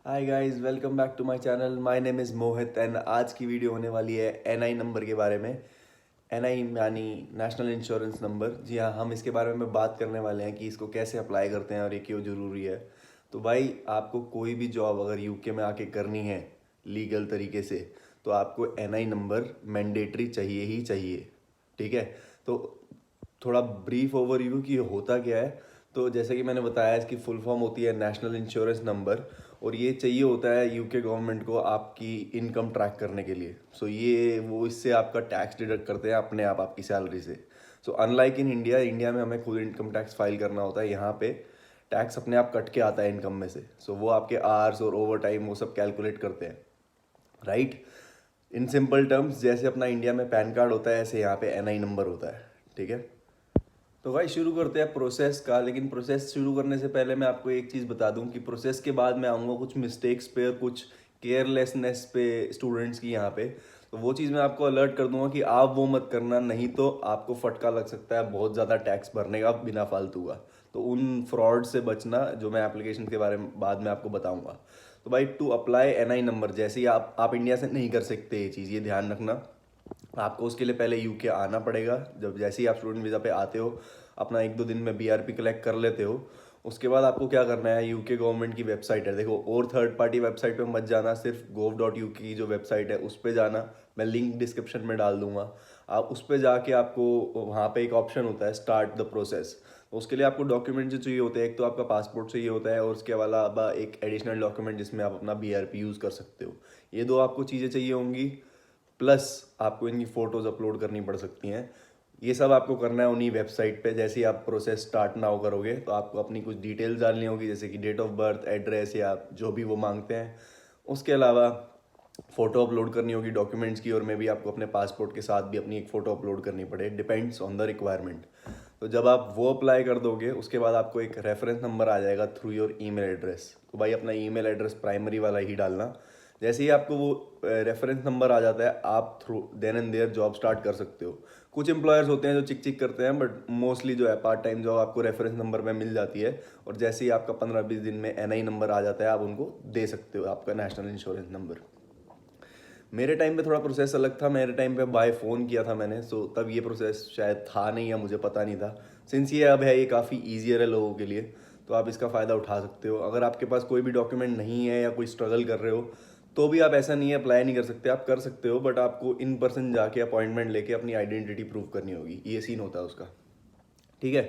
Hi guys, welcome back to my channel. My name is Mohit and आज की video होने वाली है एनआई नंबर के बारे में। एनआई यानी नेशनल इंश्योरेंस नंबर। जी हाँ, हम इसके बारे में बात करने वाले हैं कि इसको कैसे अप्लाई करते हैं और ये क्यों ज़रूरी है। तो भाई, आपको कोई भी जॉब अगर यूके में आके करनी है लीगल तरीके से, तो आपको एनआई नंबर मैंडेटरी चाहिए ही चाहिए। ठीक है। तो थोड़ा ब्रीफ ओवरव्यू कि ये होता क्या है। तो जैसे कि मैंने बताया, इसकी फुल फॉर्म होती है नेशनल इंश्योरेंस नंबर, और ये चाहिए होता है यूके गवर्नमेंट को आपकी इनकम ट्रैक करने के लिए। सो ये वो इससे आपका टैक्स डिडक्ट करते हैं अपने आप आपकी सैलरी से। So unlike in India, India में हमें खुद इनकम टैक्स फाइल करना होता है। यहाँ पे टैक्स अपने आप कट के आता है इनकम में से। सो वो आपके आवर्स और ओवर टाइम वो सब कैलकुलेट करते हैं, राइट। इन सिंपल टर्म्स, जैसे अपना इंडिया में पैन कार्ड होता है, ऐसे यहाँ पे एनआई नंबर होता है। ठीक है। तो भाई शुरू करते हैं प्रोसेस का। लेकिन प्रोसेस शुरू करने से पहले मैं आपको एक चीज़ बता दूं कि प्रोसेस के बाद मैं आऊँगा कुछ मिस्टेक्स पे और कुछ केयरलेसनेस पे स्टूडेंट्स की यहाँ पे। तो वो चीज़ मैं आपको अलर्ट कर दूंगा कि आप वो मत करना, नहीं तो आपको फटका लग सकता है बहुत ज़्यादा टैक्स भरने का बिना फालतू का। तो उन फ्रॉड से बचना, जो मैं एप्लीकेशन के बारे में बाद में आपको बताऊँगा। तो भाई, टू अप्लाई एनआई नंबर, जैसे ही आप इंडिया से नहीं कर सकते ये चीज़, ये ध्यान रखना। आपको उसके लिए पहले यूके आना पड़ेगा। जब जैसे ही आप स्टूडेंट वीज़ा पे आते हो, अपना एक दो दिन में बीआरपी कलेक्ट कर लेते हो, उसके बाद आपको क्या करना है, यूके गवर्नमेंट की वेबसाइट है, देखो, और थर्ड पार्टी वेबसाइट पे मत जाना, सिर्फ gov.uk की जो वेबसाइट है उस पर जाना। मैं लिंक डिस्क्रिप्शन में डाल दूंगा। आप उस पर जाके, आपको वहाँ पे एक ऑप्शन होता है स्टार्ट द प्रोसेस। उसके लिए आपको डॉक्यूमेंट जो चाहिए होते हैं, एक तो आपका पासपोर्ट चाहिए होता है, और उसके अलावा एक एडिशनल डॉक्यूमेंट जिसमें आप अपना बीआरपी यूज़ कर सकते हो। ये दो आपको चीज़ें चाहिए होंगी। प्लस आपको इनकी फ़ोटोज़ अपलोड करनी पड़ सकती हैं। ये सब आपको करना है उन्हीं वेबसाइट पे। जैसे ही आप प्रोसेस स्टार्ट नाउ करोगे, तो आपको अपनी कुछ डिटेल्स डालनी होगी, जैसे कि डेट ऑफ बर्थ, एड्रेस, या जो भी वो मांगते हैं। उसके अलावा फ़ोटो अपलोड करनी होगी डॉक्यूमेंट्स की, और मे भी आपको अपने पासपोर्ट के साथ भी अपनी एक फ़ोटो अपलोड करनी पड़े, डिपेंड्स ऑन द रिक्वायरमेंट। तो जब आप वो अप्लाई कर दोगे, उसके बाद आपको एक रेफरेंस नंबर आ जाएगा थ्रू योर ईमेल एड्रेस। तो भाई, अपना ईमेल एड्रेस प्राइमरी वाला ही डालना। जैसे ही आपको वो रेफरेंस नंबर आ जाता है, आप through then and there job start कर सकते हो। कुछ एम्प्लॉयर्स होते हैं जो चिक चिक करते हैं, बट मोस्टली जो है पार्ट टाइम जॉब आपको रेफरेंस नंबर में मिल जाती है। और जैसे ही आपका 15-20 दिन में एनआई नंबर आ जाता है, आप उनको दे सकते हो आपका नेशनल इंश्योरेंस नंबर। मेरे टाइम पे थोड़ा प्रोसेस अलग था। मेरे टाइम पे बाय फ़ोन किया था मैंने, सो तब ये प्रोसेस शायद था नहीं, या मुझे पता नहीं था। सिंस ये अब है, ये काफ़ी ईजियर है लोगों के लिए, तो आप इसका फ़ायदा उठा सकते हो। अगर आपके पास कोई भी डॉक्यूमेंट नहीं है या कोई स्ट्रगल कर रहे हो, तो भी आप, ऐसा नहीं है अप्लाई नहीं कर सकते, आप कर सकते हो, बट आपको इन पर्सन जाके अपॉइंटमेंट लेके अपनी आइडेंटिटी प्रूव करनी होगी। ये सीन होता है उसका। ठीक है।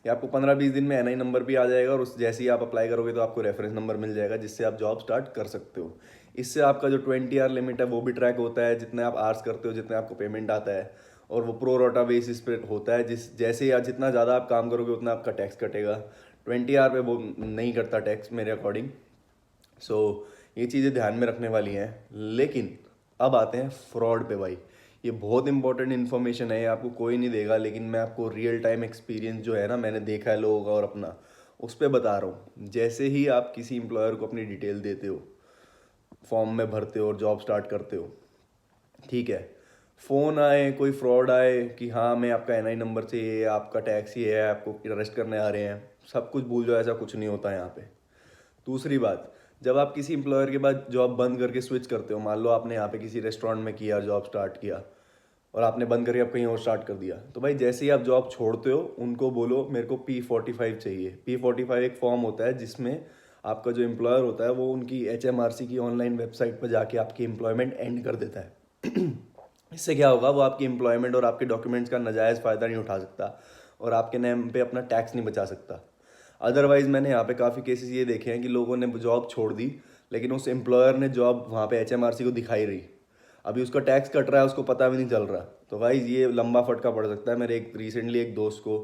ये आपको 15-20 दिन में एनआई नंबर भी आ जाएगा, और उस जैसे ही आप अप्लाई करोगे, तो आपको रेफरेंस नंबर मिल जाएगा, जिससे आप जॉब स्टार्ट कर सकते हो। इससे आपका जो 20 आवर लिमिट है वो भी ट्रैक होता है, जितने आप आवर्स करते हो, जितने आपको पेमेंट आता है। और वो प्रो रोटा बेसिस पे होता है, जैसे या जितना ज़्यादा आप काम करोगे, उतना आपका टैक्स कटेगा। 20 आवर पे वो नहीं करता टैक्स मेरे अकॉर्डिंग। सो ये चीज़ें ध्यान में रखने वाली हैं। लेकिन अब आते हैं फ्रॉड पे भाई। ये बहुत इंपॉर्टेंट इन्फॉर्मेशन है, ये आपको कोई नहीं देगा, लेकिन मैं आपको रियल टाइम एक्सपीरियंस जो है ना, मैंने देखा है लोगों का और अपना, उस पर बता रहा हूँ। जैसे ही आप किसी एम्प्लॉयर को अपनी डिटेल देते हो, फॉर्म में भरते हो और जॉब स्टार्ट करते हो, ठीक है, फ़ोन आए, कोई फ्रॉड आए कि हाँ मैं आपका एनआई नंबर चाहिए, आपका टैक्स ये है, आपको अरेस्ट करने आ रहे हैं, सब कुछ भूल जाओ, ऐसा कुछ नहीं होता है यहाँ पे। दूसरी बात, जब आप किसी एम्प्लॉयर के बाद जॉब बंद करके स्विच करते हो, मान लो आपने यहाँ पे किसी रेस्टोरेंट में किया, जॉब स्टार्ट किया, और आपने बंद करके अब कहीं और स्टार्ट कर दिया, तो भाई जैसे ही आप जॉब छोड़ते हो, उनको बोलो मेरे को P45 चाहिए। P45 एक फॉर्म होता है, जिसमें आपका जो एम्प्लॉयर होता है, वो उनकी HMRC की ऑनलाइन वेबसाइट पर जाके आपकी एम्प्लॉयमेंट एंड कर देता है। इससे क्या होगा, वो आपकी एम्प्लॉयमेंट और आपके डॉक्यूमेंट्स का नाजायज़ फ़ायदा नहीं उठा सकता, और आपके नेम पे अपना टैक्स नहीं बचा सकता। अदरवाइज़ मैंने यहाँ पे काफ़ी केसेस ये देखे हैं कि लोगों ने जॉब छोड़ दी, लेकिन उस एम्प्लॉयर ने जॉब वहाँ पे HMRC को दिखाई रही। अभी उसका टैक्स कट रहा है, उसको पता भी नहीं चल रहा। तो भाई ये लंबा फटका पड़ सकता है। मेरे एक रिसेंटली एक दोस्त को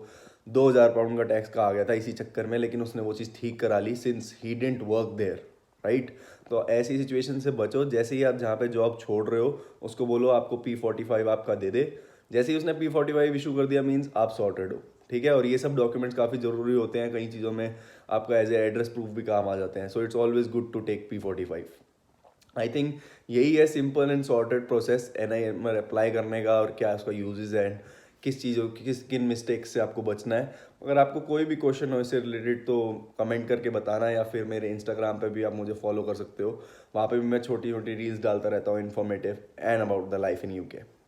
2000 पाउंड का टैक्स का आ गया था इसी चक्कर में, लेकिन उसने वो चीज़ ठीक करा ली, since he didn't work there, right. तो ऐसी सिचुएशन से बचो। जैसे ही आप जहाँ पे जॉब छोड़ रहे हो, उसको बोलो आपको P45 आपका दे दे। जैसे ही उसने P45 इशू कर दिया, मीन्स आप सॉर्टेड हो। ठीक है। और ये सब डॉक्यूमेंट्स काफ़ी ज़रूरी होते हैं, कई चीज़ों में आपका एज ए एड्रेस प्रूफ भी काम आ जाते हैं। So it's always good to take P45। I think यही है simple and sorted process NI में अप्लाई करने का, और क्या उसका यूजेस है, किस चीज़ों किन मिस्टेक्स से आपको बचना है। अगर आपको कोई भी क्वेश्चन हो इससे रिलेटेड तो कमेंट करके बताना, या फिर मेरे इंस्टाग्राम पे भी आप मुझे फॉलो कर सकते हो। वहाँ पे भी मैं छोटी छोटी रील्स डालता रहता हूँ, informative and about the life in UK.